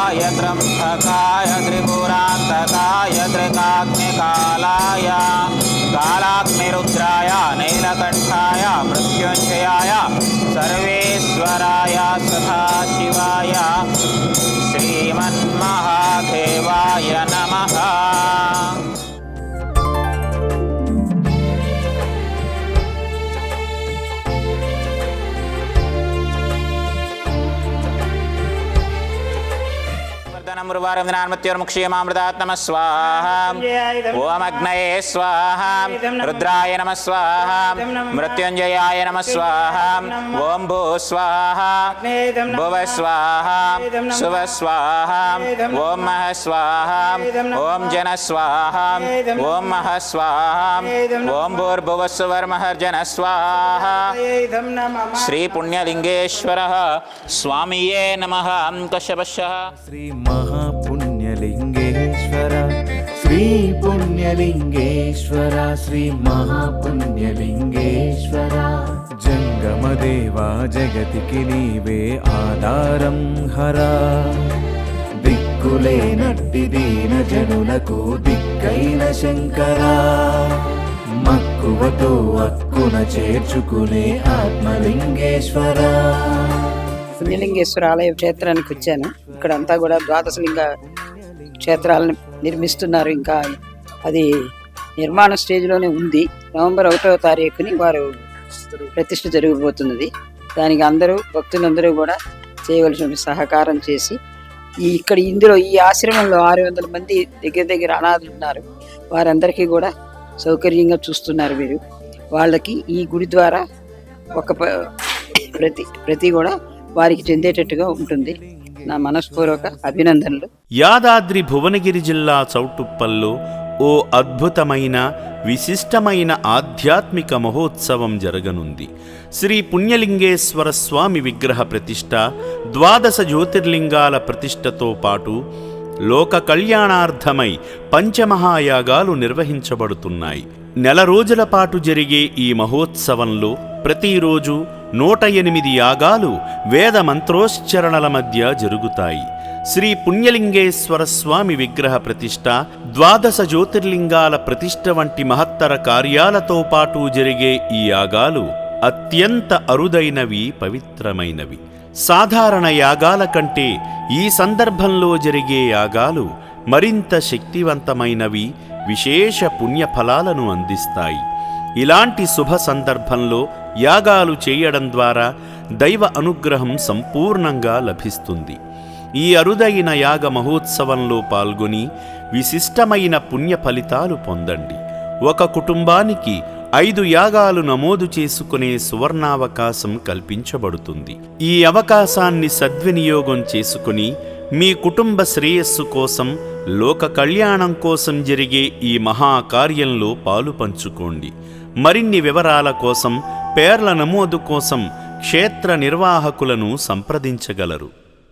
त्र्यम्बकाय त्रिपुरान्तकाय त्रिकाग्निकालाय कालाग्निरुद्राय नीलकण्ठाय मृत्युञ्जयाय सर्वेश्वराय सदाशिवाय श्रीमन्महादेवाय नमः। मृत्युर्मुक्षीमामृतात्मः स्वाहा। ओम अग्नये स्वाहा। रुद्राय नमः स्वाहा। मृत्युंजयाय नमः स्वाहा। ओम भू स्वाहा। भुव स्वाहा। शुभ स्वाहा। ओम मह स्वाहा। ओम जन स्वाहा। ओम मह स्वाहा। ओम भूर्भुवः सुवर्महर्जन स्वाहा। श्री पुण्यलिंगेश्वरः स्वामिये नमः। कश्यपश्यः श्री महापुण्यलिंगेश्वर श्री पुण्यलिंगेश्वर श्री महापुण्यलिंगेश्वर जंगमदेवा जगतिకి నీవే ఆధారం హరా దిక్కులేనట్టి దీన జనులకు దిక్కైన శంకరా మక్కువతో అక్కున చేర్చుకునే ఆత్మలింగేశ్వరా। పుణ్యలింగేశ్వర ఆలయ క్షేత్రానికి వచ్చాను. ఇక్కడంతా కూడా ద్వాదశలింగ క్షేత్రాలను నిర్మిస్తున్నారు. ఇంకా అది నిర్మాణ స్టేజ్లోనే ఉంది. నవంబర్ 1వ తారీఖుని వారు ప్రతిష్ఠ జరగబోతున్నది. దానికి అందరూ భక్తులందరూ కూడా చేయవలసిన సహకారం చేసి ఇందులో ఈ ఆశ్రమంలో 600 మంది దగ్గర అనాథులు ఉన్నారు. వారందరికీ కూడా సౌకర్యంగా చూస్తున్నారు వీరు. వాళ్ళకి ఈ గుడి ద్వారా ఒక ప్రతి కూడా వారికి చెందేటట్టుగా ఉంటుంది. నా మనస్పూర్వక అభినందనలు. యాదాద్రి భువనగిరి జిల్లా చౌటుప్పల్లో ఓ అద్భుతమైన విశిష్టమైన ఆధ్యాత్మిక మహోత్సవం జరగనుంది. శ్రీ పుణ్యలింగేశ్వర స్వామి విగ్రహ ప్రతిష్ఠ, 12 జ్యోతిర్లింగాల ప్రతిష్ఠతో పాటు లోక కళ్యాణార్థమై పంచమహాయాగాలు నిర్వహించబడుతున్నాయి. నెల రోజుల పాటు జరిగే ఈ మహోత్సవంలో ప్రతిరోజు 108 యాగాలు వేద మంత్రోచ్చరణల మధ్య జరుగుతాయి. శ్రీ పుణ్యలింగేశ్వర స్వామి విగ్రహ ప్రతిష్ఠ, 12 జ్యోతిర్లింగాల ప్రతిష్ఠ వంటి మహత్తర కార్యాలతో పాటు జరిగే ఈ యాగాలు అత్యంత అరుదైనవి, పవిత్రమైనవి. సాధారణ యాగాల కంటే ఈ సందర్భంలో జరిగే యాగాలు మరింత శక్తివంతమైనవి, విశేష పుణ్యఫలాలను అందిస్తాయి. ఇలాంటి శుభ సందర్భంలో యాగాలు చేయడం ద్వారా దైవ అనుగ్రహం సంపూర్ణంగా లభిస్తుంది. ఈ అరుదైన యాగ మహోత్సవంలో పాల్గొని విశిష్టమైన పుణ్య ఫలితాలు పొందండి. ఒక కుటుంబానికి 5 యాగాలు నమోదు చేసుకునే సువర్ణావకాశం కల్పించబడుతుంది. ఈ అవకాశాన్ని సద్వినియోగం చేసుకుని మీ కుటుంబ శ్రేయస్సు కోసం, లోక కళ్యాణం కోసం జరిగే ఈ మహాకార్యంలో పాలు పంచుకోండి. మరిన్ని వివరాల కోసం, పేర్ల నమోదు కోసం క్షేత్ర నిర్వాహకులను సంప్రదించగలరు.